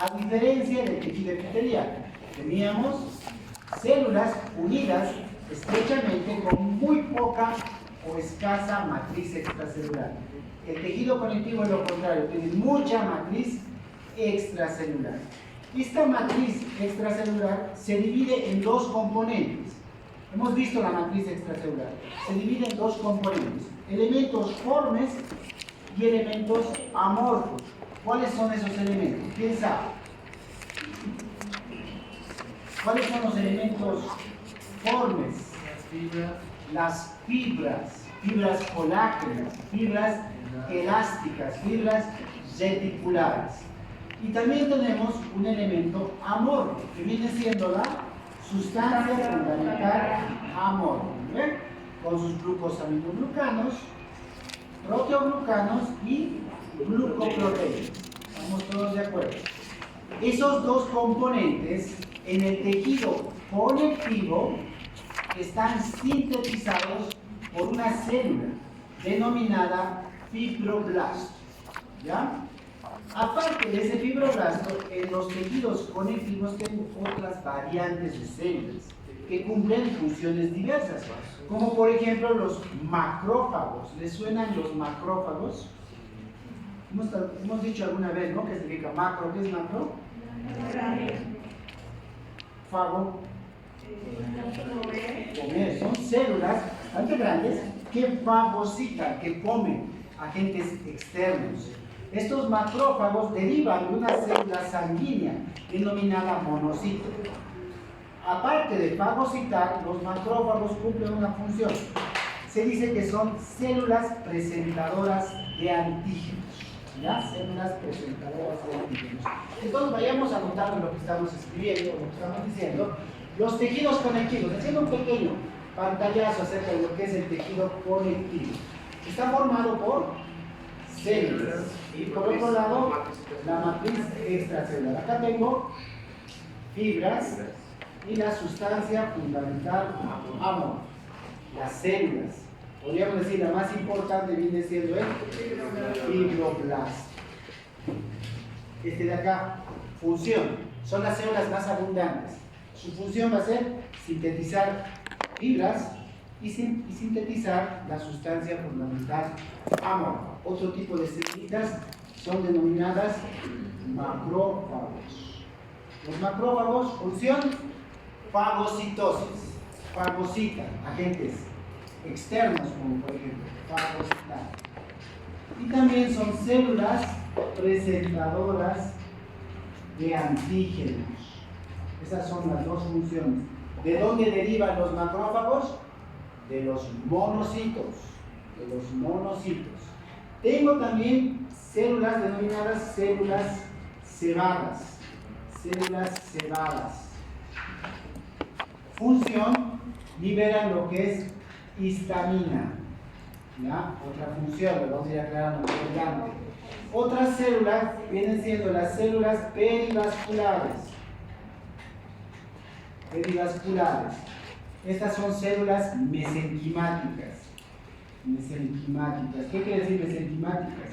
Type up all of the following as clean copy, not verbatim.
A diferencia del tejido epitelial, teníamos células unidas estrechamente con muy poca o escasa matriz extracelular. El tejido conectivo es lo contrario, tiene mucha matriz extracelular. Esta matriz extracelular se divide en dos componentes. Hemos visto la matriz extracelular. Se divide en dos componentes: elementos formes y elementos amorfos. ¿Cuáles son esos elementos? ¿Quién sabe? ¿Cuáles son los elementos formes? Las fibras, fibras colágenas, fibras elásticas, fibras reticulares. Y también tenemos un elemento amorfo, que viene siendo la sustancia fundamental amorfa, ¿ven? Con sus glucosaminoglucanos, proteoglucanos y glucoproteínas. ¿Estamos todos de acuerdo? Esos dos componentes en el tejido conectivo están sintetizados por una célula denominada fibroblasto. ¿Ya? Aparte de ese fibroblasto, en los tejidos conectivos tengo otras variantes de células que cumplen funciones diversas, como por ejemplo los macrófagos. ¿Les suenan los macrófagos? Hemos dicho alguna vez, ¿no? ¿Qué significa macro? ¿Qué es macro? Fago. Comer. Son células bastante grandes que fagocitan, que comen agentes externos. Estos macrófagos derivan de una célula sanguínea denominada monocito. Aparte de fagocitar, los macrófagos cumplen una función. Se dice que son células presentadoras de antígenos. ¿Ya? Células presentadoras de antígenos. Entonces vayamos anotando lo que estamos escribiendo, lo que estamos diciendo. Los tejidos conectivos, haciendo un pequeño pantallazo acerca de lo que es el tejido conectivo. Está formado por células y por otro lado la matriz extracelular. Acá tengo fibras y la sustancia fundamental amor, las células. Podríamos decir la más importante viene siendo el fibroblasto. Este de acá, función, son las células más abundantes. Su función va a ser sintetizar fibras y sintetizar la sustancia fundamental amorfa. Otro tipo de células son denominadas macrófagos. Los macrófagos, función, fagocitosis. Fagocitan agentes externos, como por ejemplo fagocitar. Y también son células presentadoras de antígenos. Esas son las dos funciones. ¿De dónde derivan los macrófagos? De los monocitos. De los monocitos. Tengo también células denominadas células cebadas. Células cebadas. Función, liberan lo que es histamina. ¿Ya? Otra función, lo vamos a ir aclarando más adelante. Otras células vienen siendo las células perivasculares. Perivasculares. Estas son células mesenquimáticas. Mesenquimáticas. ¿Qué quiere decir mesenquimáticas?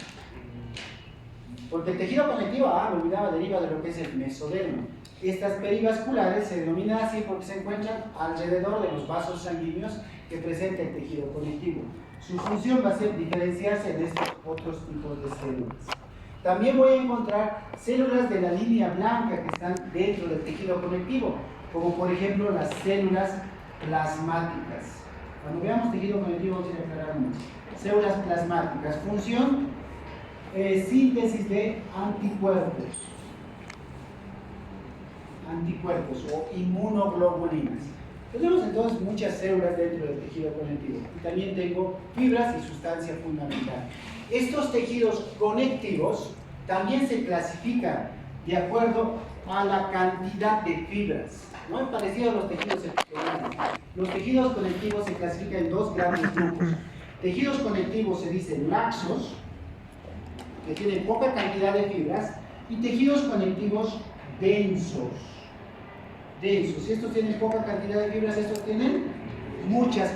Porque el tejido conectivo, me olvidaba, deriva de lo que es el mesodermo. Estas perivasculares se denominan así porque se encuentran alrededor de los vasos sanguíneos que presenta el tejido conectivo. Su función va a ser diferenciarse de estos otros tipos de células. También voy a encontrar células de la línea blanca que están dentro del tejido conectivo, como por ejemplo las células plasmáticas. Cuando veamos tejido conectivo vamos a aclarar mucho. Células plasmáticas. Función, síntesis de anticuerpos. Anticuerpos o inmunoglobulinas. Tenemos entonces muchas células dentro del tejido conectivo y también tengo fibras y sustancia fundamental. Estos tejidos conectivos también se clasifican de acuerdo a la cantidad de fibras. ¿No? Es parecido a los tejidos epiteliales. Los tejidos conectivos se clasifican en dos grandes grupos. Tejidos conectivos se dicen laxos, que tienen poca cantidad de fibras, y tejidos conectivos densos. Densos. Si estos tienen poca cantidad de fibras, estos tienen muchas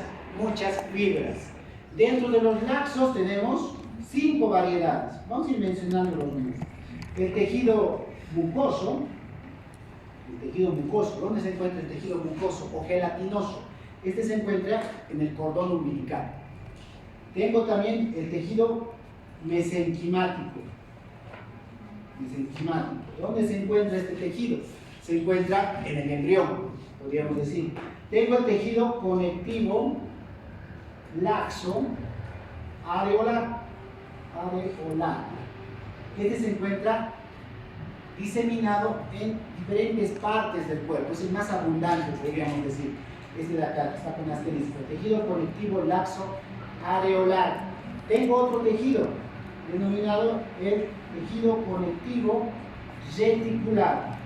fibras. Dentro de los laxos tenemos 5 variedades. Vamos a ir mencionando los mismos. El tejido mucoso, el tejido mucoso. ¿Dónde se encuentra el tejido mucoso o gelatinoso? Este se encuentra en el cordón umbilical. Tengo también el tejido mesenquimático. ¿Dónde se encuentra este tejido? Se encuentra en el embrión, podríamos decir. Tengo el tejido conectivo laxo areolar. Este se encuentra diseminado en diferentes partes del cuerpo, es el más abundante, podríamos decir. Este de acá, está con asterisco, tejido conectivo laxo areolar. Tengo otro tejido, denominado el tejido conectivo reticular.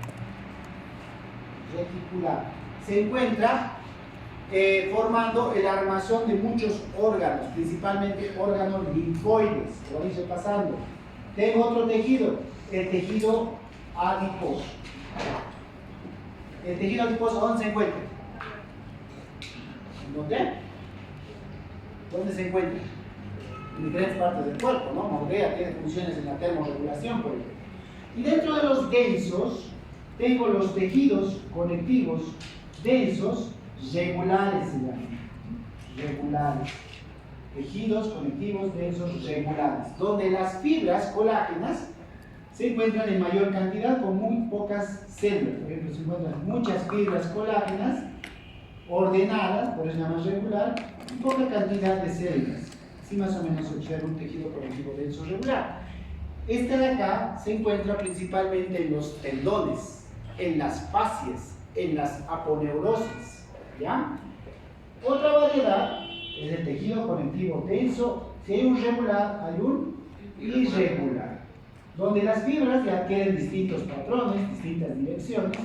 Se encuentra formando el armazón de muchos órganos, principalmente órganos linfoides, lo voy pasando. Tengo otro tejido, el tejido adiposo. ¿El tejido adiposo dónde se encuentra? ¿Dónde? ¿Dónde se encuentra? En diferentes partes del cuerpo, ¿no? Mordea, tiene funciones en la termorregulación, por ejemplo. Y dentro de los densos, tengo los tejidos conectivos densos regulares, se llaman. Regulares. Tejidos conectivos densos regulares, donde las fibras colágenas se encuentran en mayor cantidad con muy pocas células. Por ejemplo, se encuentran muchas fibras colágenas ordenadas, por eso se llama regular, y poca cantidad de células. Así más o menos se observa un tejido conectivo denso regular. Este de acá se encuentra principalmente en los tendones, en las fascias, en las aponeurosis. ¿Ya? Otra variedad es el tejido conectivo denso. Si hay un regular, hay un irregular, donde las fibras ya adquieren distintos patrones, distintas direcciones.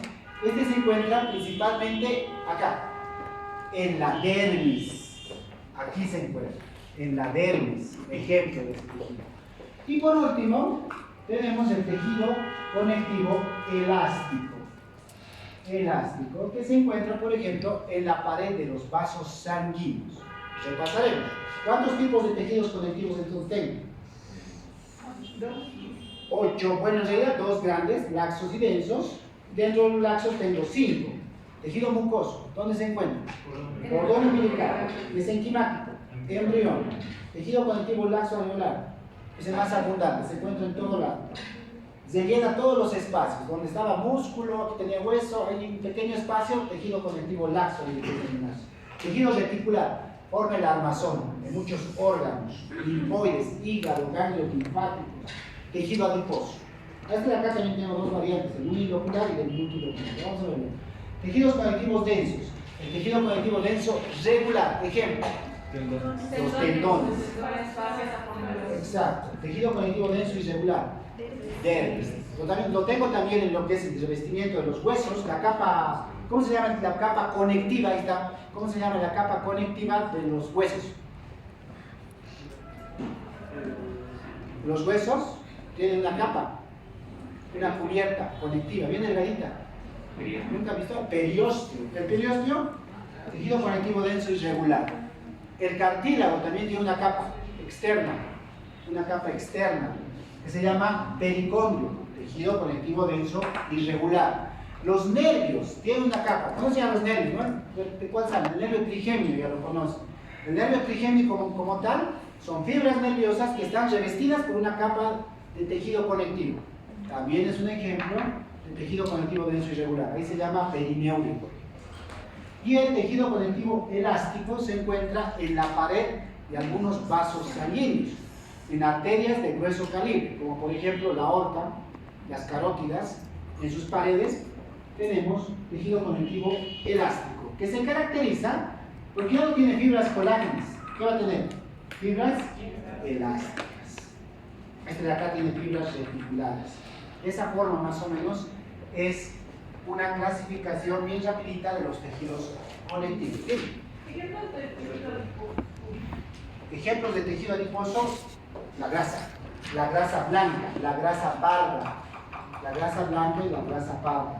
Este se encuentra principalmente acá, en la dermis. Aquí se encuentra, en la dermis, ejemplo de este tejido. Y por último, tenemos el tejido conectivo elástico, que se encuentra, por ejemplo, en la pared de los vasos sanguíneos. Repasaremos. ¿Cuántos tipos de tejidos conectivos entonces tengo? 8. Bueno, en realidad 2 grandes, laxos y densos. Dentro de los laxos tengo 5. Tejido mucoso, ¿dónde se encuentra? Cordón umbilical, mesenquimático, embrión. Tejido conectivo laxo areolar, es el más abundante, se encuentra en todo lado. Se llena todos los espacios, donde estaba músculo, aquí tenía hueso, hay un pequeño espacio, tejido conectivo laxo. Tejido reticular, forma el armazón de muchos órganos, linfoides, hígado, ganglios linfáticos. Tejido adiposo. Este de acá también tengo 2 variantes, el unilocular y el multilocular. Vamos a verlo. Tejidos conectivos densos. El tejido conectivo denso regular, ejemplo, los tendones. Exacto. Tejido conectivo denso irregular. Dermis. Lo tengo también en lo que es el revestimiento de los huesos, la capa, ¿cómo se llama? La capa conectiva, ahí está. ¿Cómo se llama la capa conectiva de los huesos? Los huesos tienen una capa, una cubierta conectiva, bien delgadita. ¿Nunca has visto? Periósteo. El periósteo, tejido conectivo denso irregular. El cartílago también tiene una capa externa, que se llama pericondrio, tejido conectivo denso irregular. Los nervios tienen una capa. ¿Cómo se llaman los nervios? ¿No? ¿De cuál salen? El nervio trigémino, ya lo conocen. El nervio trigémino como tal son fibras nerviosas que están revestidas por una capa de tejido conectivo. También es un ejemplo de tejido conectivo denso irregular. Ahí se llama perineurico. Y el tejido conectivo elástico se encuentra en la pared de algunos vasos sanguíneos, en arterias de grueso calibre, como por ejemplo la aorta, las carótidas. En sus paredes tenemos tejido conectivo elástico, que se caracteriza porque ya no tiene fibras colágenas. ¿Qué va a tener? Fibras elásticas. Este de acá tiene fibras reticulares. De esa forma, más o menos, es una clasificación bien rapidita de los tejidos conectivos. Ejemplos de tejido adiposo: la grasa blanca, la grasa parda, la grasa blanca y la grasa parda.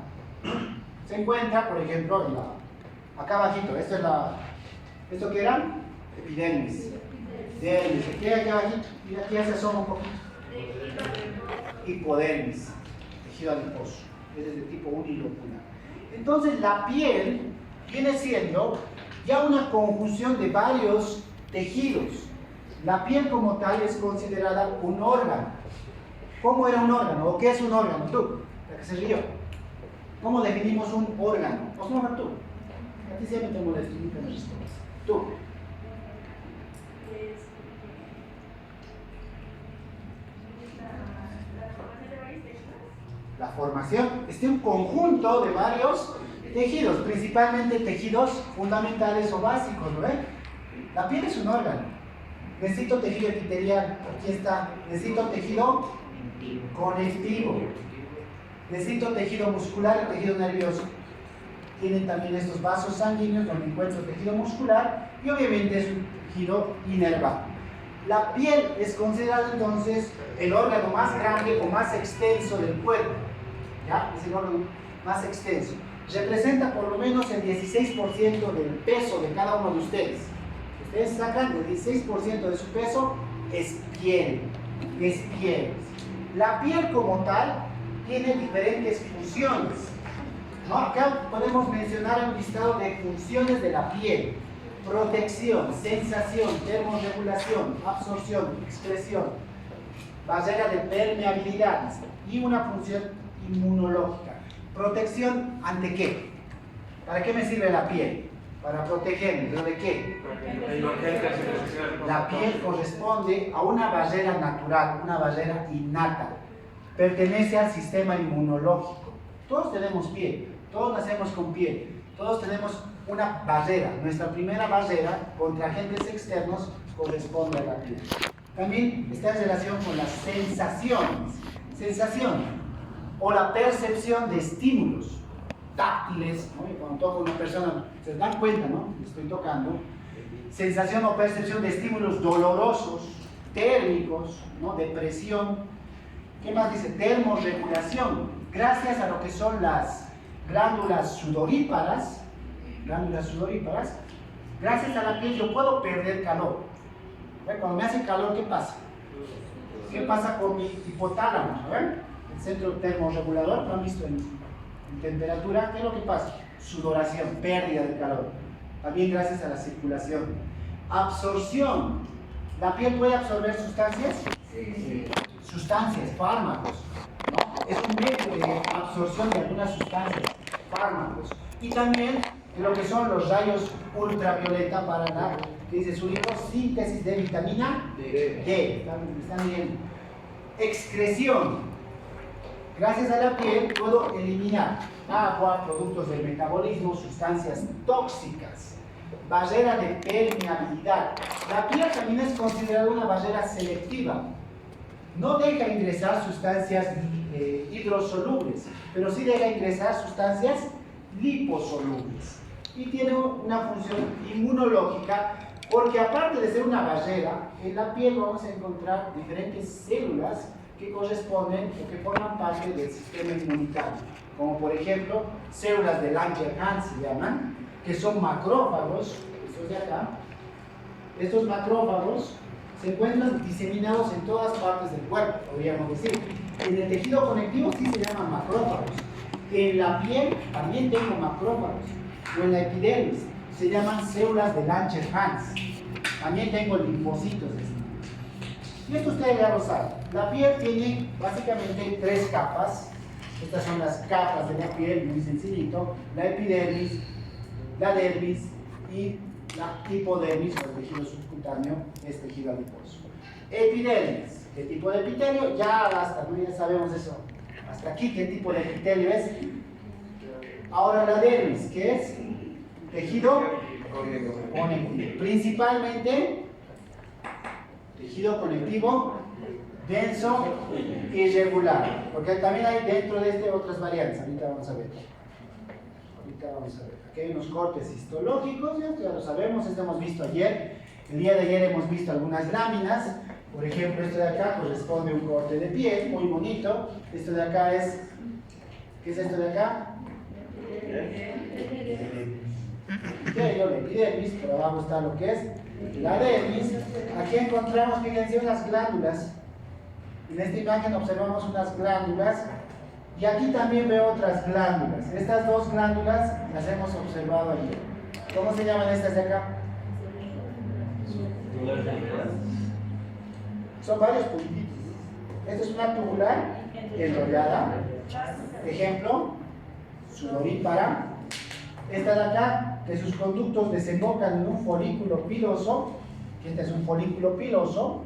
Se encuentra, por ejemplo, acá abajito. ¿Esto qué era? Epidermis. Dermis. ¿Qué hay acá abajito? Y aquí ya se asoma un poquito. Hipodermis. tejido adiposo. Es de tipo unilocular. Entonces la piel viene siendo ya una conjunción de varios tejidos. La piel como tal es considerada un órgano. ¿Cómo era un órgano? ¿O qué es un órgano? Tú, la que se rió. ¿Cómo definimos un órgano? Pues no, tú. A ti siempre te molesto, nunca me respondes. Tú. La formación es de un conjunto de varios tejidos, principalmente tejidos fundamentales o básicos, ¿no? La piel es un órgano. Necesito tejido epitelial, aquí está. Necesito tejido conectivo. Necesito tejido muscular y tejido nervioso. Tienen también estos vasos sanguíneos donde encuentro tejido muscular y obviamente es un tejido inervado. La piel es considerada entonces el órgano más grande o más extenso del cuerpo. ¿Ya? Es el órgano más extenso. Representa por lo menos el 16% del peso de cada uno de ustedes. Ustedes sacan el 16% de su peso es piel. Es piel. La piel como tal tiene diferentes funciones. ¿No? Acá podemos mencionar un listado de funciones de la piel: protección, sensación, termorregulación, absorción, expresión, barrera de permeabilidad y una función inmunológica. ¿Protección ante qué? ¿Para qué me sirve la piel? Para protegerme. ¿Pero de qué? La piel corresponde a una barrera natural, una barrera innata. Pertenece al sistema inmunológico. Todos tenemos piel, todos nacemos con piel, todos tenemos una barrera. Nuestra primera barrera contra agentes externos corresponde a la piel. También está en relación con las sensaciones. Sensación o la percepción de estímulos táctiles, ¿no? Y cuando toco a una persona, se dan cuenta, ¿no? Estoy tocando. Sensación o percepción de estímulos dolorosos, térmicos, ¿no? De presión. ¿Qué más dice? Termorregulación. Gracias a lo que son las glándulas sudoríparas, gracias a la piel yo puedo perder calor. Cuando me hace calor, ¿qué pasa? ¿Qué pasa con mi hipotálamo? El centro termorregulador, ¿lo han visto en temperatura? ¿Qué es lo que pasa? Sudoración, pérdida de calor. También gracias a la circulación. Absorción. ¿La piel puede absorber sustancias? Sí. Sustancias, fármacos, ¿no? Es un medio de absorción de algunas sustancias, fármacos. Y también de lo que son los rayos ultravioleta para la, que dice su libro, síntesis de vitamina D. ¿Están viendo? Excreción. Gracias a la piel puedo eliminar agua, productos del metabolismo, sustancias tóxicas. Barrera de permeabilidad. La piel también es considerada una barrera selectiva. No deja ingresar sustancias hidrosolubles, pero sí deja ingresar sustancias liposolubles. Y tiene una función inmunológica, porque aparte de ser una barrera, en la piel vamos a encontrar diferentes células que corresponden o que forman parte del sistema inmunitario, como por ejemplo células de Langerhans se llaman, que son macrófagos, estos de acá. Estos macrófagos se encuentran diseminados en todas partes del cuerpo, podríamos decir. En el tejido conectivo sí se llaman macrófagos. En la piel también tengo macrófagos, o en la epidermis se llaman células de Langerhans. También tengo linfocitos. Y esto ustedes ya lo saben. La piel tiene básicamente tres capas. Estas son las capas de la piel, muy sencillito. La epidermis, la dermis y la hipodermis, o el tejido subcutáneo, es tejido adiposo. Epidermis, ¿qué tipo de epitelio? Ya sabemos eso. Hasta aquí, ¿qué tipo de epitelio es? Ahora la dermis, ¿qué es? Tejido conectivo. Principalmente tejido conectivo denso y irregular, porque también hay dentro de este otras variantes. Ahorita vamos a ver. Aquí hay unos cortes histológicos, ya lo sabemos, esto hemos visto ayer. El día de ayer hemos visto algunas láminas. Por ejemplo, esto de acá corresponde a un corte de piel, muy bonito. Esto de acá es... ¿Qué es esto de acá? La epidermis, por abajo está lo que es la dermis. Aquí encontramos, fíjense, unas glándulas. En esta imagen observamos unas glándulas Y aquí también veo otras glándulas. Estas dos glándulas las hemos observado ayer. ¿Cómo se llaman estas de acá? Son varios puntitos. Esta es una tubular enrollada. Ejemplo, sudorípara. Esta de acá, que sus conductos desembocan en un folículo piloso. Este es un folículo piloso,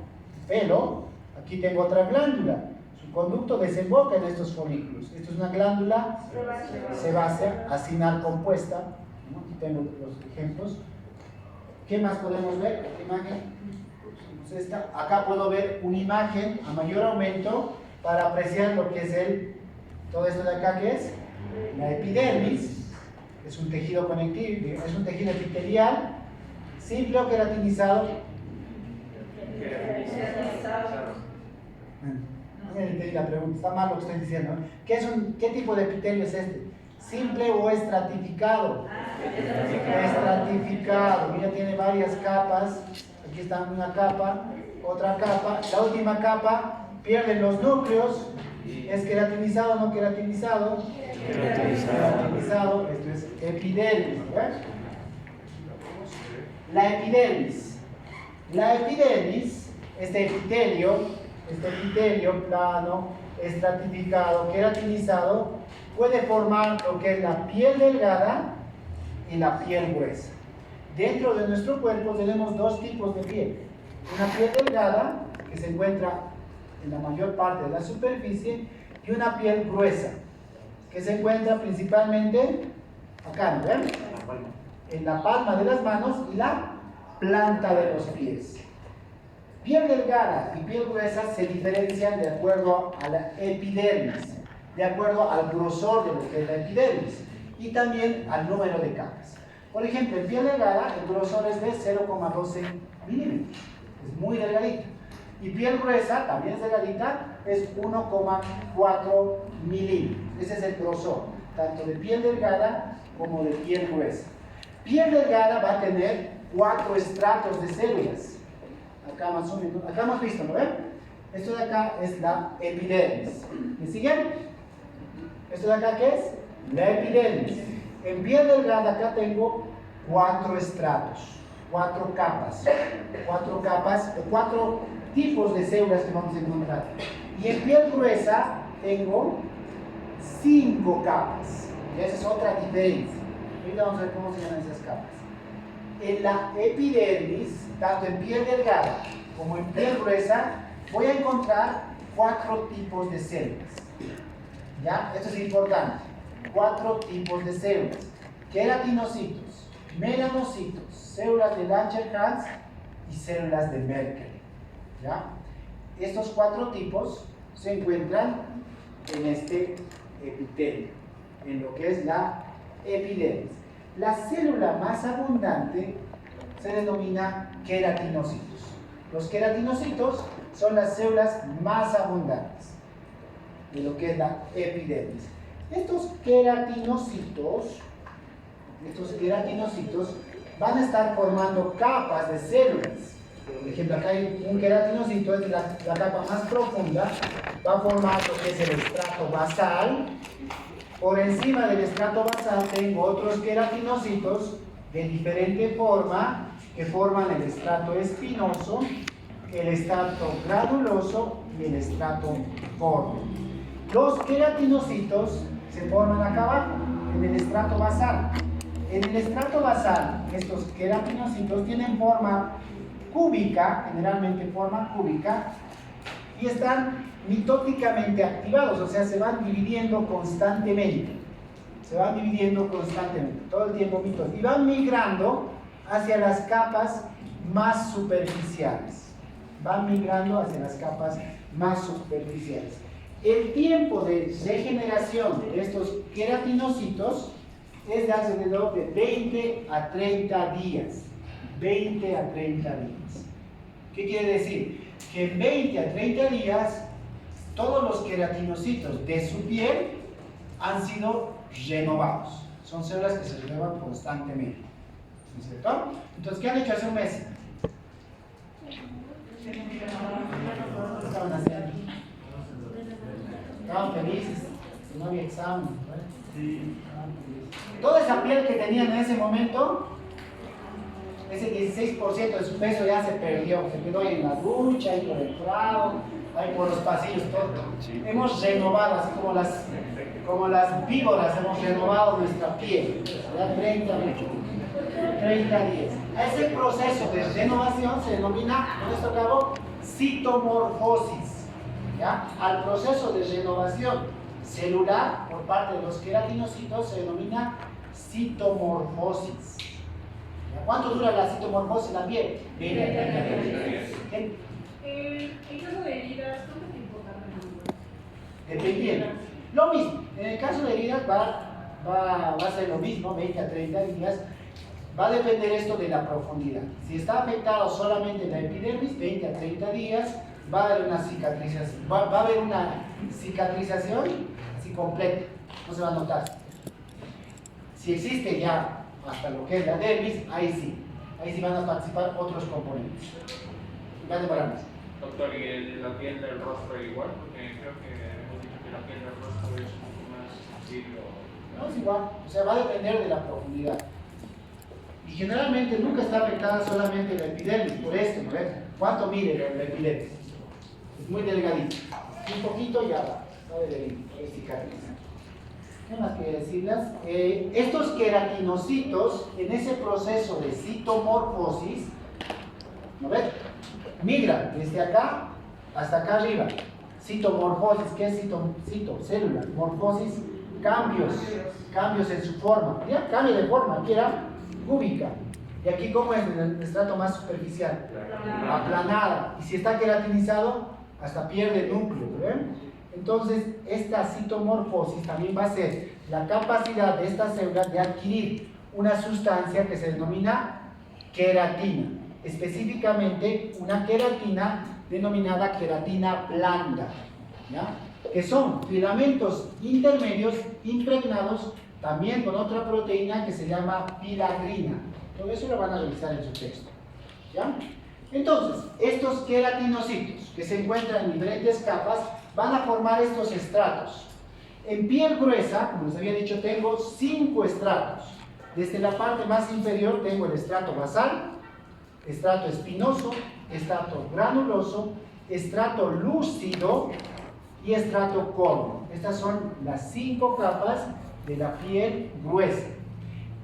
pelo. Aquí tengo otra glándula. Su conducto desemboca en estos folículos. Esto es una glándula sebácea, acinar compuesta. Aquí tengo los ejemplos. ¿Qué más podemos ver? ¿Qué imagen? Esta. Acá puedo ver una imagen a mayor aumento para apreciar lo que es todo esto de acá, que es la epidermis. Es un tejido conectivo, es un tejido epitelial, simple o queratinizado. No entendí la pregunta, está mal lo que estoy diciendo. ¿Qué tipo de epitelio es este? ¿Simple o estratificado? Estratificado. Mira, tiene varias capas. Aquí está una capa, otra capa. La última capa pierde los núcleos. ¿Es queratinizado o no queratinizado? Queratinizado. Esto es epidermis. ¿Ves? La epidermis. La epidermis, este epitelio plano, estratificado, queratinizado, puede formar lo que es la piel delgada y la piel gruesa. Dentro de nuestro cuerpo tenemos dos tipos de piel. Una piel delgada, que se encuentra en la mayor parte de la superficie, y una piel gruesa, que se encuentra principalmente acá, ¿no ven? En la palma de las manos y la planta de los pies. Piel delgada y piel gruesa se diferencian de acuerdo a la epidermis, de acuerdo al grosor de lo que es la epidermis y también al número de capas. Por ejemplo, en piel delgada el grosor es de 0,12 milímetros, es muy delgadita. Y piel gruesa, también es delgadita, es 1,4 milímetros. Ese es el grosor, tanto de piel delgada como de piel gruesa. Piel delgada va a tener 4 estratos de células. Acá más o menos, acá hemos visto, ¿no ven? Esto de acá es la epidermis. ¿Me siguen? Esto de acá, ¿qué es? La epidermis. En piel delgada acá tengo 4 estratos, 4 capas, 4 tipos de células que vamos a encontrar. Y en piel gruesa tengo 5 capas. Y esa es otra diferencia. Ahorita vamos a ver cómo se llaman esas capas. En la epidermis, tanto en piel delgada como en piel gruesa, voy a encontrar 4 tipos de células. ¿Ya? Esto es importante. 4 tipos de células. Queratinocitos, melanocitos, células de Langerhans y células de Merkel. ¿Ya? Estos 4 tipos se encuentran en este epitelio, en lo que es la epidermis. La célula más abundante se denomina queratinocitos. Los queratinocitos son las células más abundantes de lo que es la epidermis. Estos queratinocitos van a estar formando capas de células. Por ejemplo, acá hay un queratinocito, es la capa más profunda, va a formar lo que es el estrato basal. Por encima del estrato basal tengo otros queratinocitos de diferente forma que forman el estrato espinoso, el estrato granuloso y el estrato fórmico. Los queratinocitos se forman acá abajo, en el estrato basal. En el estrato basal, estos queratinocitos tienen forma cúbica, generalmente forma cúbica, y están mitóticamente activados, o sea, se van dividiendo constantemente. Todo el tiempo mitóticos. Y van migrando hacia las capas más superficiales. El tiempo de regeneración de estos queratinocitos es de alrededor de 20 a 30 días. 20 a 30 días. ¿Qué quiere decir? Que en 20 a 30 días todos los queratinocitos de su piel han sido renovados. Son células que se renuevan constantemente. ¿No es cierto? Entonces, ¿qué han hecho hace un mes? ¿Qué estaban haciendo? Estaban felices. que no había examen, ¿vale? Sí. Toda esa piel que tenían en ese momento, ese 16% de su peso ya se perdió, se quedó ahí en la ducha, ahí por el prado, ahí por los pasillos, todo. Hemos renovado, así como las víboras, hemos renovado nuestra piel. Ya 30 días. Ese proceso de renovación se denomina, con esto acabo, citomorfosis. ¿Ya? Al proceso de renovación celular por parte de los queratinocitos se denomina citomorfosis. ¿Cuánto dura la citomorfosis en la piel? En caso de heridas, ¿cuánto tiempo tarda? Dependiendo. Lo mismo, en el caso de heridas va a ser lo mismo, 20 a 30 días. Va a depender esto de la profundidad. Si está afectado solamente la epidermis, 20 a 30 días, va a haber una cicatrización. Va a haber una cicatrización así completa, no se va a notar. Si existe ya hasta lo que es la dermis, ahí sí van a participar otros componentes. Va a demorar más. Doctor, ¿y la piel del rostro igual? Porque creo que hemos dicho que la piel del rostro es un poco más sensible. No, es igual, o sea, va a depender de la profundidad. Y generalmente nunca está afectada solamente la epidermis, por esto, ¿no ves? ¿Cuánto mide la epidermis? Es muy delgadito. Un poquito ya va de cicatriz. ¿Qué más quiero decirles? Estos queratinocitos, en ese proceso de citomorfosis, ¿no ves? Migran desde acá hasta acá arriba. Citomorfosis, ¿qué es cito? Célula. Morfosis, cambios en su forma. ¿Ya? Cambio de forma, aquí era cúbica. Y aquí, ¿cómo es en el estrato más superficial? Aplanada. Y si está queratinizado, hasta pierde el núcleo. ¿Ven? Entonces, esta citomorfosis también va a ser la capacidad de estas células de adquirir una sustancia que se denomina queratina. Específicamente, una queratina denominada queratina blanda, ¿ya? Que son filamentos intermedios impregnados también con otra proteína que se llama filagrina. Todo eso lo van a revisar en su texto, ¿ya? Entonces, estos queratinocitos que se encuentran en diferentes capas van a formar estos estratos. En piel gruesa, como les había dicho, tengo 5 estratos. Desde la parte más inferior tengo el estrato basal, estrato espinoso, estrato granuloso, estrato lúcido y estrato córneo. Estas son las 5 capas de la piel gruesa.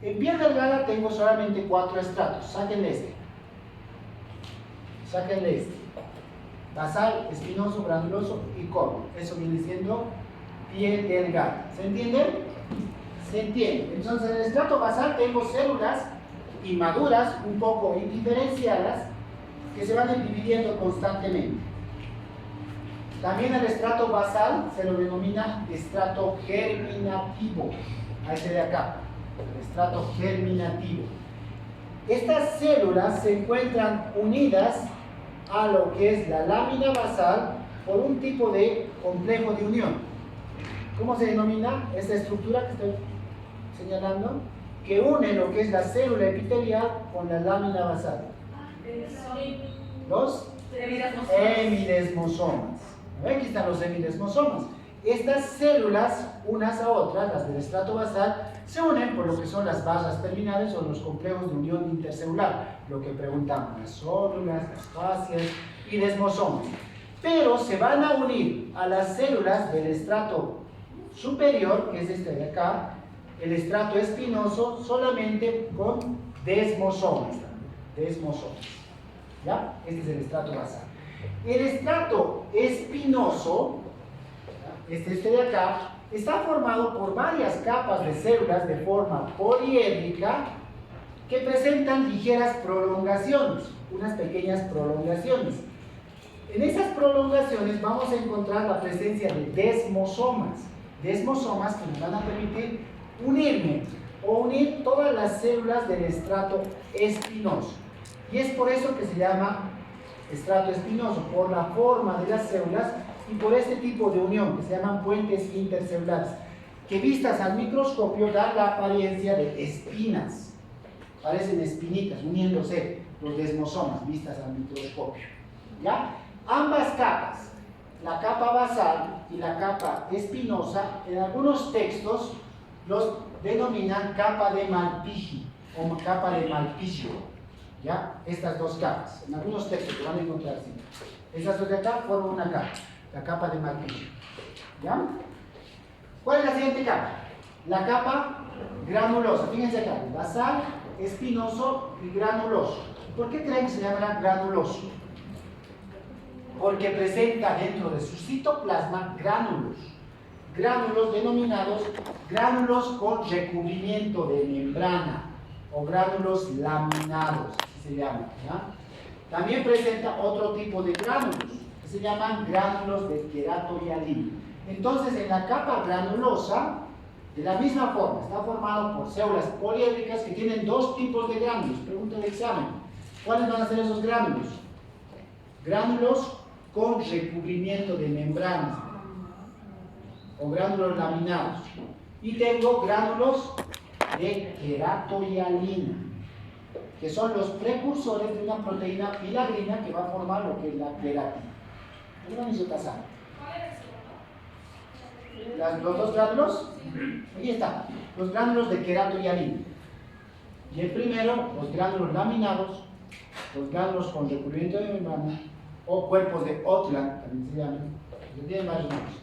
En piel delgada tengo solamente 4 estratos. Sáquenle este. Basal, espinoso, granuloso y córneo. Eso viene siendo piel delgada. ¿Se entiende? Se entiende. Entonces, en el estrato basal tengo células inmaduras, un poco indiferenciadas, que se van dividiendo constantemente. También el estrato basal se lo denomina estrato germinativo. A ese de acá, el estrato germinativo. Estas células se encuentran unidas a lo que es la lámina basal por un tipo de complejo de unión. ¿Cómo se denomina esta estructura que estoy señalando? Que une lo que es la célula epitelial con la lámina basal. Los hemidesmosomas. Aquí están los hemidesmosomas. Estas células, unas a otras, las del estrato basal, se unen por lo que son las barras terminales o los complejos de unión intercelular, lo que preguntamos, las células, las fascias y desmosomas. Pero se van a unir a las células del estrato superior, que es este de acá, el estrato espinoso, solamente con desmosomas. ¿Ya? Este es el estrato basal. El estrato espinoso, este de acá, está formado por varias capas de células de forma poliédrica que presentan ligeras prolongaciones, unas pequeñas prolongaciones. En esas prolongaciones vamos a encontrar la presencia de desmosomas que nos van a permitir unir todas las células del estrato espinoso. Y es por eso que se llama estrato espinoso, por la forma de las células y por este tipo de unión que se llaman puentes intercelulares, que vistas al microscopio dan la apariencia de espinas, parecen espinitas uniéndose los desmosomas vistas al microscopio. ¿Ya? Ambas capas, la capa basal y la capa espinosa, en algunos textos los denominan capa de Malpighi o capa de Malpigio. ¿Ya? Estas dos capas. En algunos textos que van a encontrar así. Estas dos de acá forman una capa, la capa de Malpighi. ¿Ya? ¿Cuál es la siguiente capa? La capa granulosa. Fíjense acá, basal, espinoso y granuloso. ¿Por qué creen que se llamará granuloso? Porque presenta dentro de su citoplasma gránulos denominados gránulos con recubrimiento de membrana o gránulos laminados, así se llaman, ¿ya? También presenta otro tipo de gránulos, que se llaman gránulos de queratohialina. Entonces, en la capa granulosa, de la misma forma, está formado por células poliédricas que tienen dos tipos de gránulos. Pregunta del examen. ¿Cuáles van a ser esos gránulos? Gránulos con recubrimiento de membranas o gránulos laminados. Y tengo gránulos de queratohialina, que son los precursores de una proteína filagrina que va a formar lo que es la queratina. ¿Alguna isotasa? Los dos gránulos, aquí están, los gránulos de queratohialina. Y el primero, los gránulos laminados, los gránulos con recubrimiento de membrana, o cuerpos de Otland, también se llaman, que tienen varios nombres.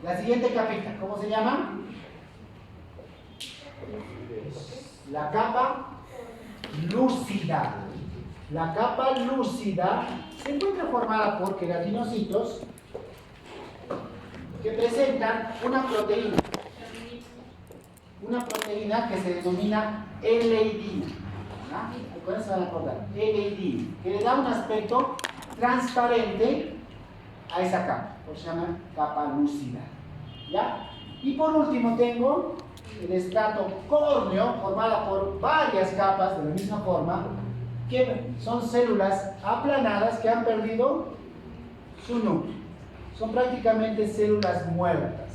La siguiente capita, ¿cómo se llama? La capa lúcida. La capa lúcida se encuentra formada por queratinocitos que presentan una proteína que se denomina eleidina. Con eso van a acordar, eleidina, que le da un aspecto transparente a esa capa, por eso se llama capa lúcida. ¿Ya? Y por último tengo el estrato córneo, formada por varias capas de la misma forma, que son células aplanadas que han perdido su núcleo. Son prácticamente células muertas,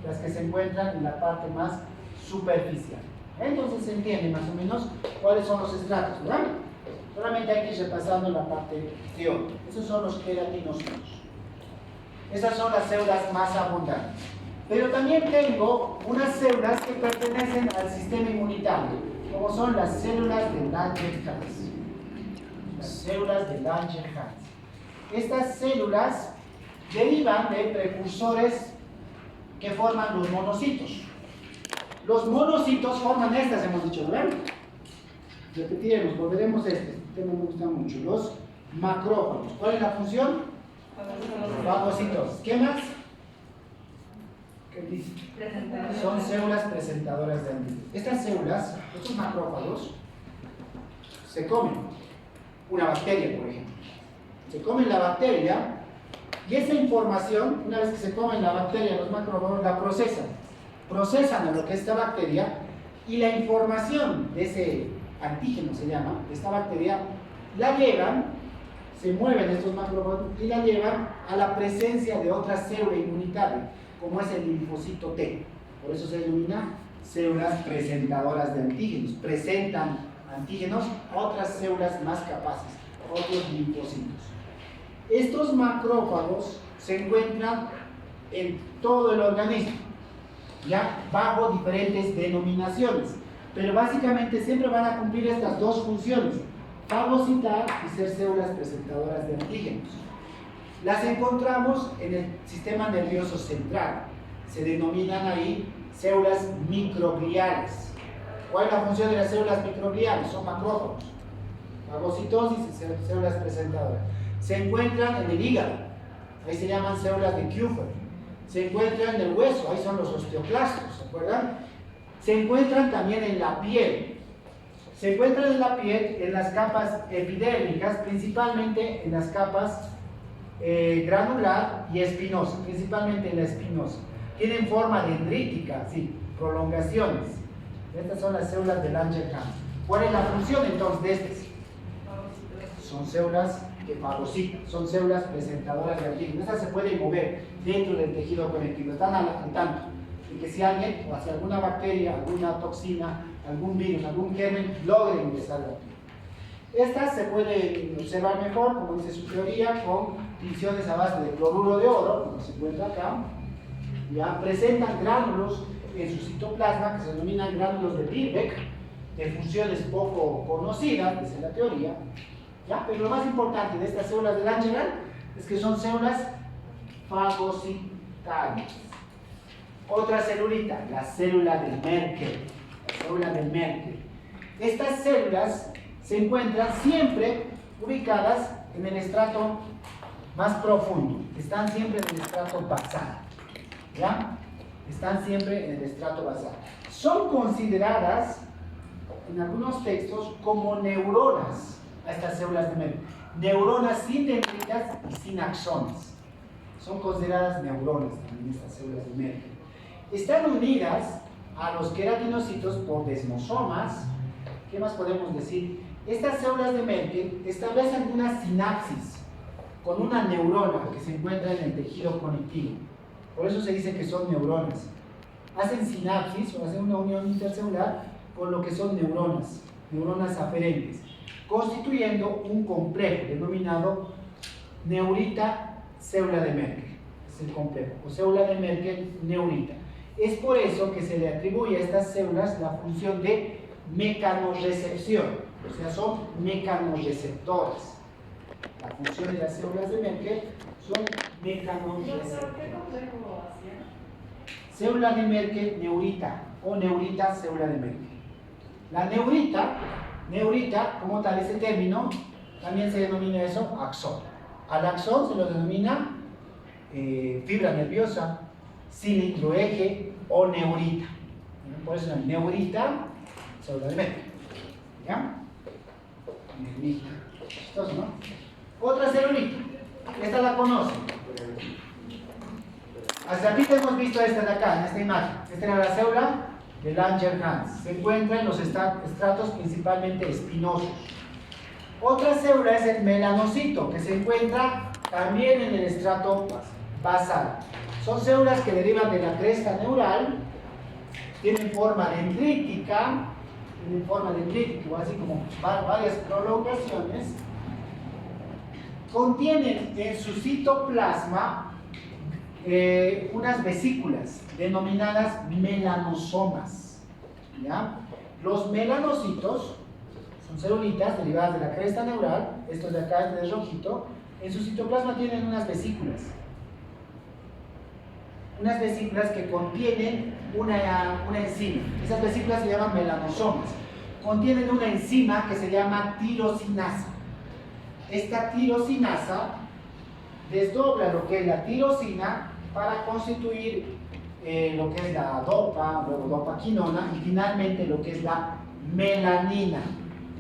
las que se encuentran en la parte más superficial. Entonces se entiende más o menos cuáles son los estratos, ¿verdad? Solamente hay que ir repasando la parte teórica. Esos son los queratinocitos. Esas son las células más abundantes. Pero también tengo unas células que pertenecen al sistema inmunitario, como son las células de Langerhans. Las células de Langerhans. Estas células derivan de precursores que forman los monocitos. Los monocitos forman estas, hemos dicho, ¿verdad? Repetiremos, volveremos a este tema me gusta mucho. Los macrófagos. ¿Cuál es la función? Fagocitosis. ¿Qué más? ¿Qué dice? Son células presentadoras de antígenos. Estas células, estos macrófagos, se comen una bacteria, por ejemplo. Se comen la bacteria y esa información, una vez que se comen la bacteria, los macrófagos la procesan a lo que es esta bacteria y la información de ese antígeno, se llama, de esta bacteria, la llevan, se mueven estos macrófagos y la llevan a la presencia de otra célula inmunitaria, como es el linfocito T. Por eso se denomina células presentadoras de antígenos. Presentan antígenos a otras células más capaces, otros linfocitos. Estos macrófagos se encuentran en todo el organismo, ya bajo diferentes denominaciones, pero básicamente siempre van a cumplir estas dos funciones: fagocitar y ser células presentadoras de antígenos. Las encontramos en el sistema nervioso central, se denominan ahí células microgliales. ¿Cuál es la función de las células microgliales? Son macrófagos, fagocitosis y células presentadoras. Se encuentran en el hígado, ahí se llaman células de Kupffer. Se encuentran en el hueso, ahí son los osteoclastos, ¿se acuerdan? Se encuentran también en la piel. Se encuentran en la piel, en las capas epidérmicas, principalmente en las capas granular y espinosa, principalmente en la espinosa. Tienen forma dendrítica, sí, prolongaciones. Estas son las células de Langerhans. ¿Cuál es la función entonces de estas? Son células que fagocitan, son células presentadoras de antígenos. Estas se pueden mover dentro del tejido conectivo, están al tanto de que si alguien, o si alguna bacteria, alguna toxina, algún virus, algún germen logre ingresar a la piel. Estas se pueden observar mejor, como dice su teoría, con tinciones a base de cloruro de oro, como se encuentra acá, ya presentan gránulos en su citoplasma que se denominan gránulos de Birbeck, de funciones poco conocidas, dice la teoría, ¿ya? Pero lo más importante de estas células de Langerhans es que son células fagocitarias. Otra celulita, la célula de Merkel. La célula de Merkel. Estas células se encuentran siempre ubicadas en el estrato más profundo. Están siempre en el estrato basal. ¿Ya? Están siempre en el estrato basal. Son consideradas en algunos textos como neuronas a estas células de Merkel. Neuronas sin dendritas y sin axones. Son consideradas neuronas también estas células de Merkel. Están unidas a los queratinocitos por desmosomas. ¿Qué más podemos decir? Estas células de Merkel establecen una sinapsis con una neurona que se encuentra en el tejido conectivo. Por eso se dice que son neuronas. Hacen sinapsis o hacen una unión intercelular con lo que son neuronas, neuronas aferentes, constituyendo un complejo denominado neurita célula de Merkel. Es el complejo, o célula de Merkel neurita. Es por eso que se le atribuye a estas células la función de mecanorrecepción, o sea, son mecanorreceptoras. La función de las células de Merkel son mecanorreceptoras. Célula de Merkel neurita o neurita célula de Merkel. La neurita, como tal ese término, también se denomina eso axón. Al axón se lo denomina fibra nerviosa, cilindro eje o neurita. Por eso es neurita célula de Merkel. ¿Ya? Neurita. Chistoso, ¿no? Otra celulita. Esta la conocen. Hasta ahorita hemos visto esta de acá, en esta imagen. Esta era la célula de Langerhans. Se encuentra en los estratos principalmente espinosos. Otra célula es el melanocito, que se encuentra también en el estrato basal. Son células que derivan de la cresta neural, tienen forma dendrítica, o así como varias prolongaciones. Contienen en su citoplasma unas vesículas denominadas melanosomas. ¿Ya? Los melanocitos son celulitas derivadas de la cresta neural, estos de acá, este de rojito. En su citoplasma tienen unas vesículas que contienen una enzima. Esas vesículas se llaman melanosomas. Contienen una enzima que se llama tirosinasa. Esta tirosinasa desdobla lo que es la tirosina para constituir lo que es la dopa, luego dopaquinona y finalmente lo que es la melanina.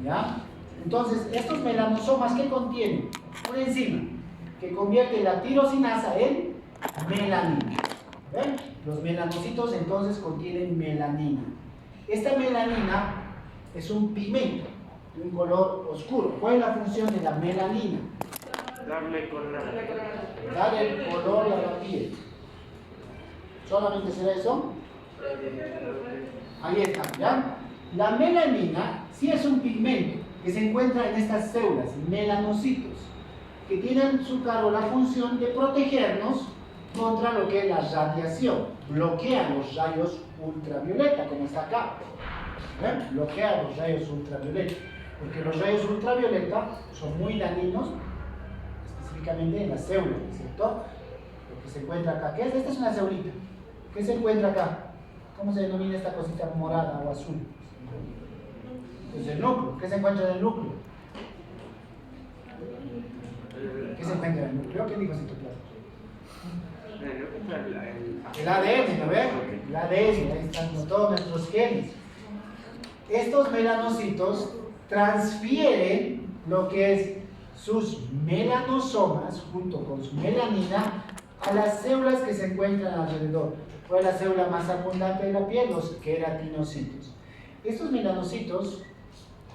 ¿Ya? Entonces, estos melanosomas, ¿qué contienen? Una enzima que convierte la tirosinasa en melanina. ¿Ven? Los melanocitos entonces contienen melanina. Esta melanina es un pigmento de un color oscuro. ¿Cuál es la función de la melanina? Darle color. Dar el color a la piel. ¿Solamente será eso? Ahí está, ¿ya? La melanina sí es un pigmento que se encuentra en estas células, melanocitos, que tienen su cargo la función de protegernos contra lo que es la radiación. Bloquean los rayos ultravioleta, como está acá. ¿Ven? Bloquean los rayos ultravioleta. Porque los rayos ultravioleta son muy dañinos, específicamente en las células, ¿cierto? Lo que se encuentra acá. ¿Qué es? Esta es una célula. ¿Qué se encuentra acá? ¿Cómo se denomina esta cosita morada o azul? Pues el núcleo. ¿Qué se encuentra en el núcleo? ¿Qué se encuentra en el núcleo? ¿Qué dijo citoplasma? El ADN, ¿no ven? El ADN, ahí están todos nuestros genes. Estos melanocitos transfieren lo que es sus melanosomas junto con su melanina a las células que se encuentran alrededor. ¿Cuál es la célula más abundante de la piel? Los queratinocitos. Estos melanocitos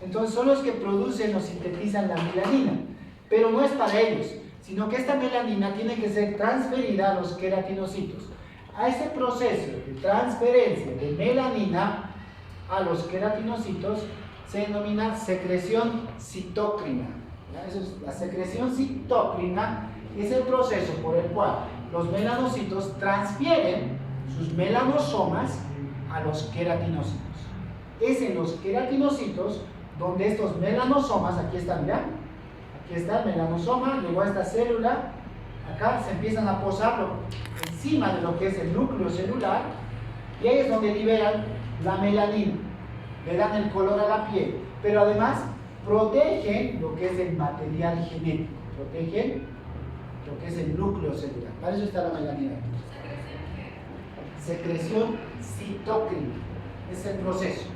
entonces son los que producen o sintetizan la melanina, pero no es para ellos, sino que esta melanina tiene que ser transferida a los queratinocitos. A ese proceso de transferencia de melanina a los queratinocitos se denomina secreción citócrina. Eso es, la secreción citócrina es el proceso por el cual los melanocitos transfieren sus melanosomas a los queratinocitos. Es en los queratinocitos donde estos melanosomas, aquí están, mirá, aquí está el melanosoma, luego a esta célula, acá se empiezan a posar encima de lo que es el núcleo celular, y ahí es donde liberan la melanina, le dan el color a la piel, pero además protegen lo que es el material genético, protegen lo que es el núcleo celular. Para eso está la melanina. Secreción citocromática, es el proceso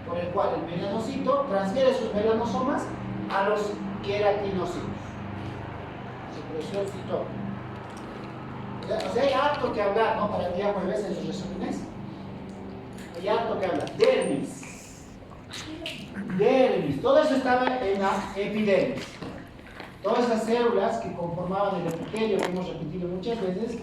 por el cual el melanocito transfiere sus melanosomas a los queratinocitos. Secreción citocromática. O sea, hay harto que hablar, ¿no? Para el día jueves en los resúmenes. Hay harto que hablar. Dermis. Dermis. Todo eso estaba en la epidermis. Todas esas células que conformaban el epitelio, que hemos repetido muchas veces,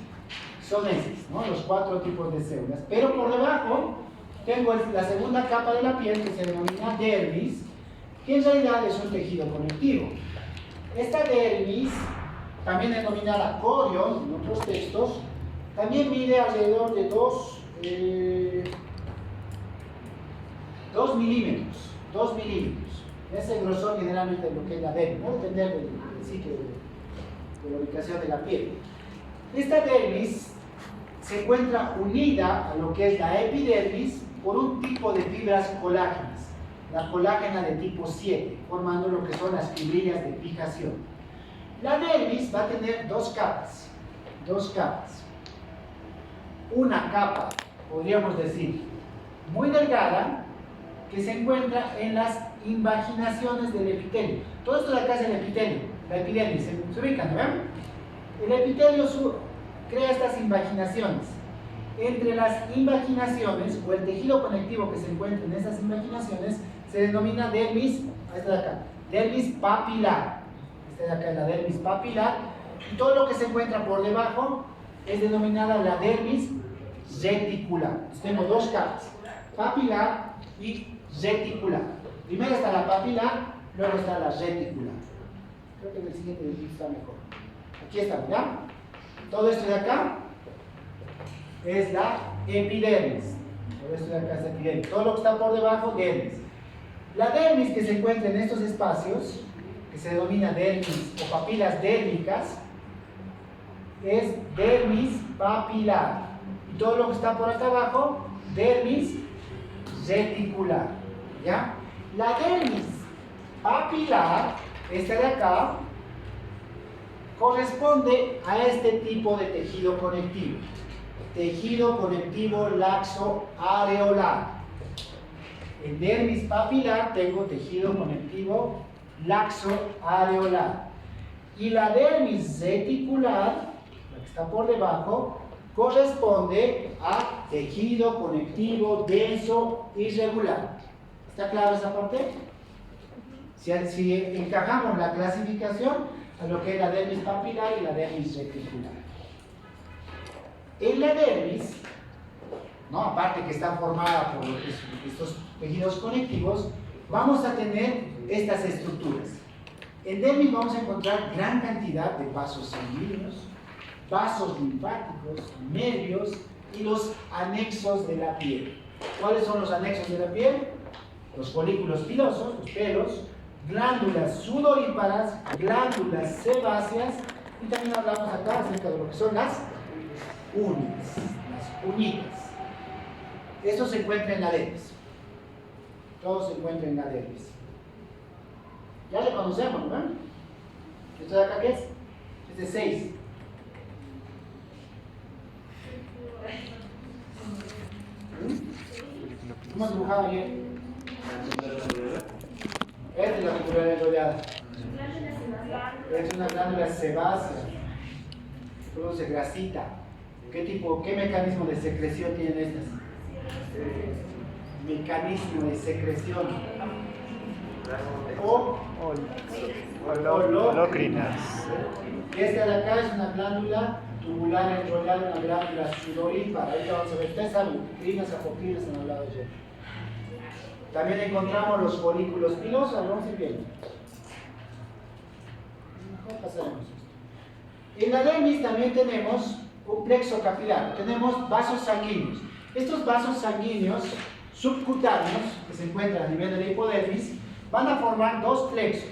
son esas, ¿no? Los 4 tipos de células. Pero por debajo tengo la segunda capa de la piel que se denomina dermis, que en realidad es un tejido conectivo. Esta dermis, también denominada corion en otros textos, también mide alrededor de 2 milímetros. 2 milímetros. Es el grosor generalmente de lo que es la dermis, ¿no? Depende del sitio de la ubicación de la piel. Esta dermis se encuentra unida a lo que es la epidermis por un tipo de fibras colágenas, la colágena de tipo 7, formando lo que son las fibrillas de fijación. La dermis va a tener dos capas. Una capa, podríamos decir, muy delgada, que se encuentra en las invaginaciones del epitelio. Todo esto de acá es el epitelio, la epidermis, se ubican, ¿no? El epitelio crea estas invaginaciones. Entre las invaginaciones, o el tejido conectivo que se encuentra en esas invaginaciones, se denomina dermis, esta de acá, dermis papilar. Esta de acá es la dermis papilar, y todo lo que se encuentra por debajo es denominada la dermis reticular. Entonces, tengo dos capas, papilar y reticular. Primero está la papilar, luego está la reticular. Creo que en el siguiente video está mejor. Aquí está, ¿verdad? Todo esto de acá es la epidermis. Todo esto de acá es epidermis. Todo lo que está por debajo, dermis. La dermis que se encuentra en estos espacios, que se denomina dermis o papilas dérmicas, es dermis papilar. Y todo lo que está por acá abajo, dermis reticular. ¿Ya? La dermis papilar, esta de acá, corresponde a este tipo de tejido conectivo. Tejido conectivo laxo areolar. En dermis papilar tengo tejido conectivo laxo areolar. Y la dermis reticular, la que está por debajo, corresponde a tejido conectivo denso irregular. ¿Está claro esa parte? Si encajamos la clasificación a lo que es la dermis papilar y la dermis reticular. En la dermis, ¿no? Aparte que está formada por estos tejidos conectivos, vamos a tener estas estructuras. En dermis vamos a encontrar gran cantidad de vasos sanguíneos, vasos linfáticos, nervios y los anexos de la piel. ¿Cuáles son los anexos de la piel? Los folículos pilosos, los pelos, glándulas sudoríparas, glándulas sebáceas, y también hablamos acá acerca de lo que son las uñas, las uñitas. Esto se encuentra en la dermis. Todo se encuentra en la dermis. Ya le conocemos, ¿no? ¿Esto de acá qué es? Este es 6. ¿Cómo has dibujado ayer? Esta es la reticularidad enrollada. Esta es una glándula sebácea. Produce grasita. ¿Qué mecanismo de secreción tienen estas? Mecanismo de secreción. Holócrinas. Y esta de acá es una glándula tubular enrollada, una glándula sudorípara. Ahorita vamos a ver. Ustedes saben, crinas, apocrinas han hablado de ello. También encontramos los folículos pilosos, vamos a ir viendo. Mejor pasaremos esto. En la dermis también tenemos un plexo capilar, tenemos vasos sanguíneos. Estos vasos sanguíneos subcutáneos que se encuentran a nivel de la hipodermis van a formar dos plexos,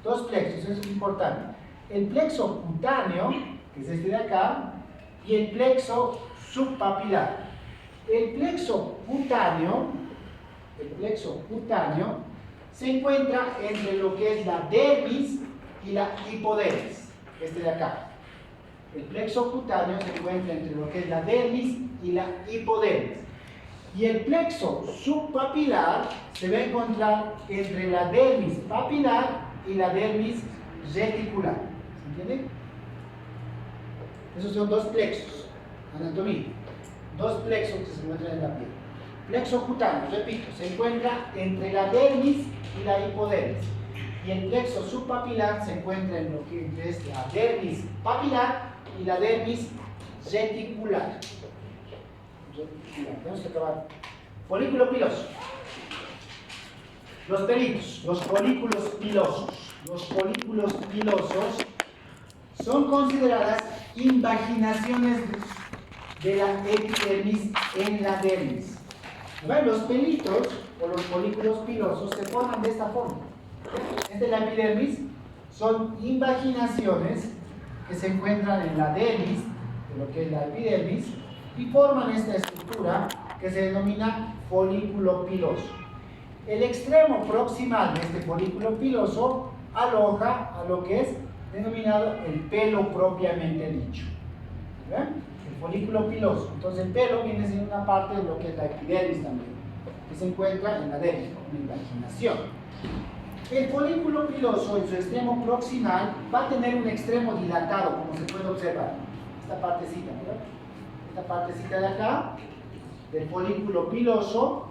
eso es importante. El plexo cutáneo, que es este de acá, y el plexo subpapilar. El plexo cutáneo se encuentra entre lo que es la dermis y la hipodermis, este de acá. El plexo cutáneo se encuentra entre lo que es la dermis y la hipodermis. Y el plexo subpapilar se va a encontrar entre la dermis papilar y la dermis reticular. ¿Se entiende? Esos son dos plexos. Anatomía. Dos plexos que se encuentran en la piel. Plexo cutáneo, repito, se encuentra entre la dermis y la hipodermis. Y el plexo subpapilar se encuentra en lo que es la dermis papilar y la dermis reticular. Tenemos que acabar. Folículo piloso. Los pelitos, los folículos pilosos. Los folículos pilosos son consideradas invaginaciones de la epidermis en la dermis. Los pelitos o los folículos pilosos se forman de esta forma. Esta es la epidermis, son invaginaciones que se encuentran en la dermis, de lo que es la epidermis, y forman esta estructura que se denomina folículo piloso. El extremo proximal de este folículo piloso aloja a lo que es denominado el pelo propiamente dicho. ¿Ven? El folículo piloso. Entonces el pelo viene siendo una parte de lo que es la epidermis también, que se encuentra en la dermis, en la invaginación. El folículo piloso en su extremo proximal va a tener un extremo dilatado, como se puede observar. Esta partecita, ¿verdad? Esta partecita de acá, del folículo piloso,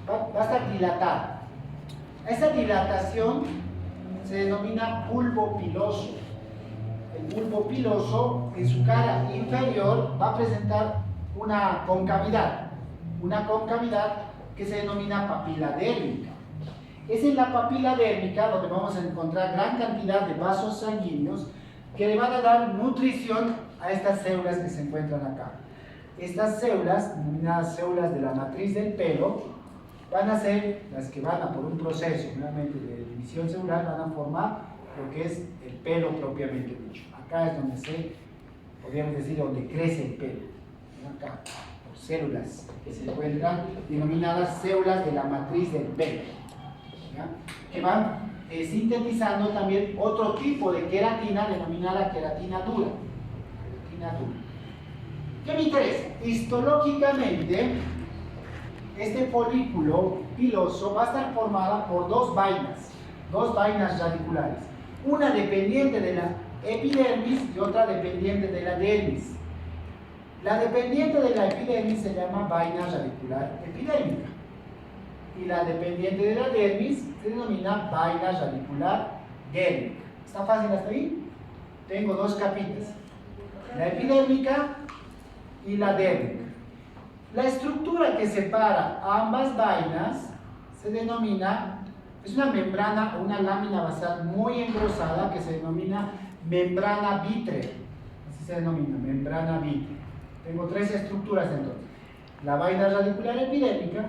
va a estar dilatada. Esa dilatación se denomina bulbo piloso. El bulbo piloso en su cara inferior va a presentar una concavidad que se denomina papila dérmica. Es en la papila dérmica donde vamos a encontrar gran cantidad de vasos sanguíneos que le van a dar nutrición a estas células que se encuentran acá. Estas células, denominadas células de la matriz del pelo, van a ser las que van a, por un proceso nuevamente de división celular, van a formar lo que es el pelo propiamente dicho. Acá es donde podríamos decir, donde crece el pelo. Acá, por células que se encuentran denominadas células de la matriz del pelo, ¿ya? Que van sintetizando también otro tipo de queratina denominada queratina dura. ¿Qué me interesa? Histológicamente, este folículo piloso va a estar formada por dos vainas radiculares, una dependiente de la epidermis y otra dependiente de la dermis. La dependiente de la epidermis se llama vaina radicular epidérmica y la dependiente de la dermis se denomina vaina radicular dérmica. ¿Está fácil hasta ahí? Tengo dos capitas, la epidérmica y la dérmica. La estructura que separa a ambas vainas se denomina, es una membrana o una lámina basal muy engrosada que se denomina membrana vítrea. Así se denomina, membrana vítrea. Tengo tres estructuras entonces: la vaina radicular epidérmica,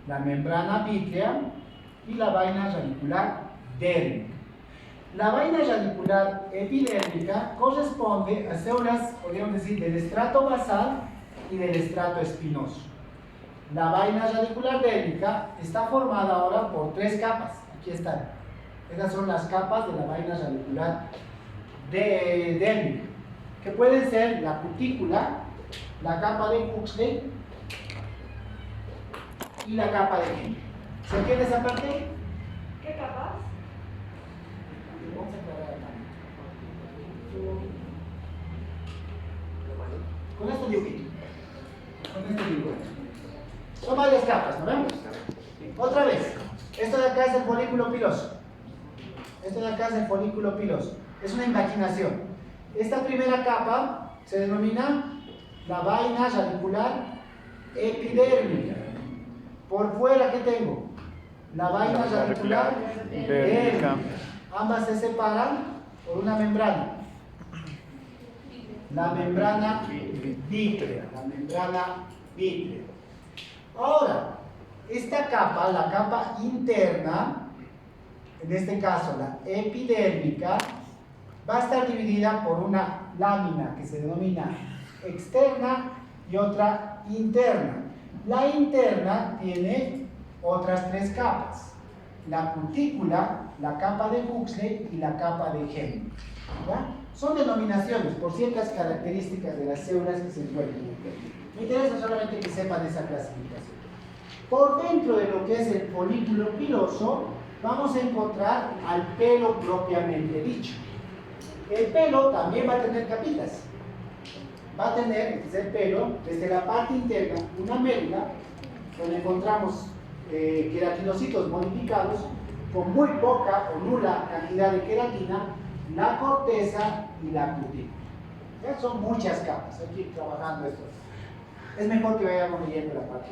la membrana vítrea y la vaina radicular dérmica. La vaina radicular epidérmica corresponde a células, podríamos decir, del estrato basal y del estrato espinoso. La vaina radicular dérmica está formada ahora por tres capas. Aquí están. Estas son las capas de la vaina radicular dérmica, que pueden ser la cutícula, la capa de Huxley y la capa de Henle. ¿Se entiende esa parte? ¿Qué capas? Vamos a aclarar acá. Con este dibujito. Son varias capas, ¿no vemos? Otra vez, esto de acá es el folículo piloso. Esto de acá es el folículo piloso. Es una invaginación. Esta primera capa se denomina la vaina radicular epidérmica. Por fuera, ¿qué tengo? La vaina radicular dérmica. Ambas se separan por una membrana. la membrana vítrea, Ahora, esta capa, la capa interna, en este caso la epidérmica, va a estar dividida por una lámina que se denomina externa y otra interna. La interna tiene otras tres capas: la cutícula, la capa de Huxley y la capa de Henle. ¿Ya? Son denominaciones por ciertas características de las células que se encuentran. Me interesa solamente que sepan esa clasificación. Por dentro de lo que es el folículo piloso, vamos a encontrar al pelo propiamente dicho. El pelo también va a tener capitas. Va a tener, este es el pelo, desde la parte interna, una médula, donde encontramos queratinocitos modificados con muy poca o nula cantidad de queratina, la corteza y la cutícula. Ya son muchas capas, hay que ir trabajando esto. Es mejor que vayamos leyendo la parte.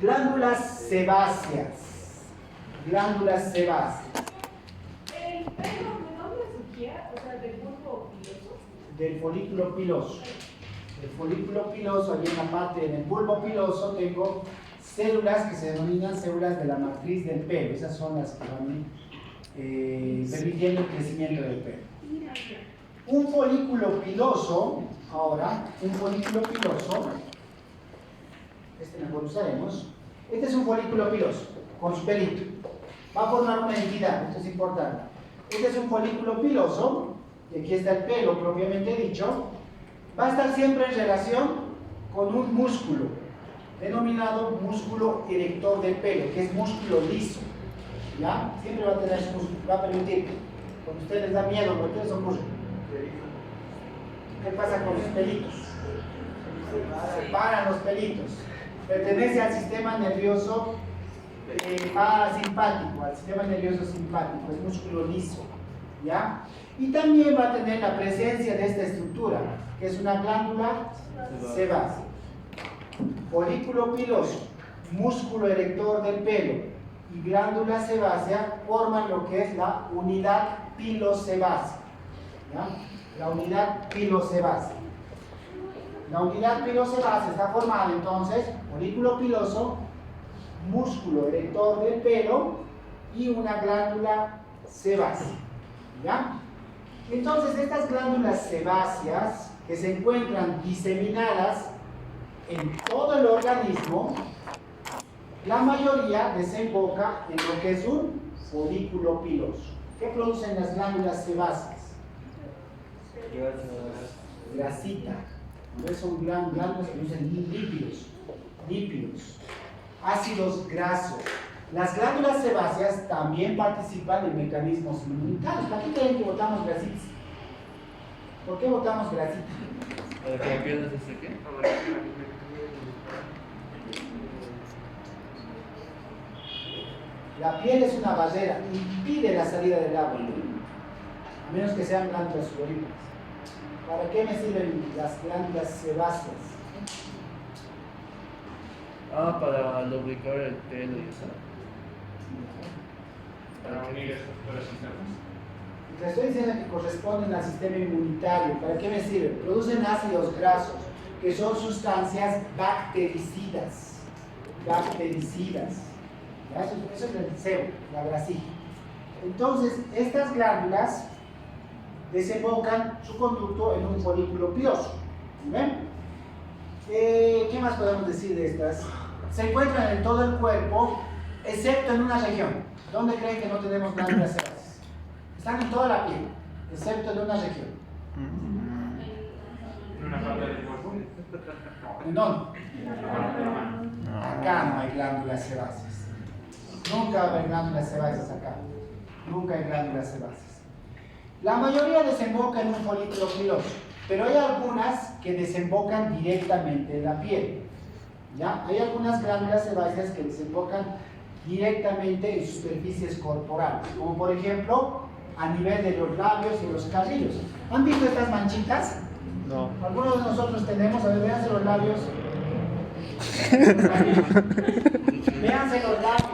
Glándulas sebáceas. Glándulas sebáceas. ¿El pelo de dónde surgía? O sea, del bulbo piloso. Del folículo piloso. El folículo piloso, allí en la parte, en el bulbo piloso, tengo células que se denominan células de la matriz del pelo. Esas son las que van permitiendo el crecimiento del pelo. Un folículo piloso, ahora, un folículo piloso, este mejor usaremos. Este es un folículo piloso, con su pelito. Va a formar una entidad, esto es importante. Este es un folículo piloso, y aquí está el pelo propiamente dicho. Va a estar siempre en relación con un músculo, denominado músculo erector del pelo, que es músculo liso. ¿Ya? Siempre va a tener ese músculo, va a permitir. Cuando a ustedes les da miedo, porque ustedes son músculos. ¿Qué pasa con los pelitos? Se paran los pelitos. Pertenece al sistema nervioso parasimpático, al sistema nervioso simpático, es músculo liso. ¿Ya? Y también va a tener la presencia de esta estructura, que es una glándula sebácea. Folículo piloso, músculo erector del pelo y glándula sebácea forman lo que es la unidad pilosebácea. ¿Ya? La unidad pilosebácea. La unidad pilosebácea está formada entonces, folículo piloso, músculo erector del pelo y una glándula sebácea. ¿Ya? Entonces estas glándulas sebáceas que se encuentran diseminadas en todo el organismo, la mayoría desemboca en lo que es un folículo piloso. ¿Qué producen las glándulas sebáceas? Grasita. ¿No? Son glándulas que producen lípidos, ácidos grasos. Las glándulas sebáceas también participan en mecanismos inmunitarios. ¿Para qué creen que botamos grasita? ¿Por qué botamos grasita? ¿Para que la piel no se seque? La piel es una barrera, impide la salida del agua, a menos que sean glándulas sudoríparas. ¿Para qué me sirven las glándulas sebáceas? Para lubricar el pelo y eso. Para unir estructuras internas. Les estoy diciendo que corresponden al sistema inmunitario. ¿Para qué me sirven? Producen ácidos grasos, que son sustancias bactericidas. ¿Ya? Eso es el sebo, la grasita. Entonces, estas glándulas desembocan su conducto en un folículo piloso. ¿Ven? ¿Qué más podemos decir de estas? Se encuentran en todo el cuerpo, excepto en una región. ¿Dónde creen que no tenemos glándulas sebáceas? Están en toda la piel, excepto en una región. ¿En una parte del cuerpo? ¿En dónde? Acá no hay glándulas sebáceas. Nunca va a haber glándulas sebáceas acá. Nunca hay glándulas sebáceas. La mayoría desemboca en un folículo piloso, pero hay algunas que desembocan directamente en la piel. ¿Ya? Hay algunas glándulas sebáceas que desembocan directamente en superficies corporales, como por ejemplo a nivel de los labios y los carrillos. ¿Han visto estas manchitas? No. Algunos de nosotros tenemos, a ver, véanse los labios. Véanse los labios.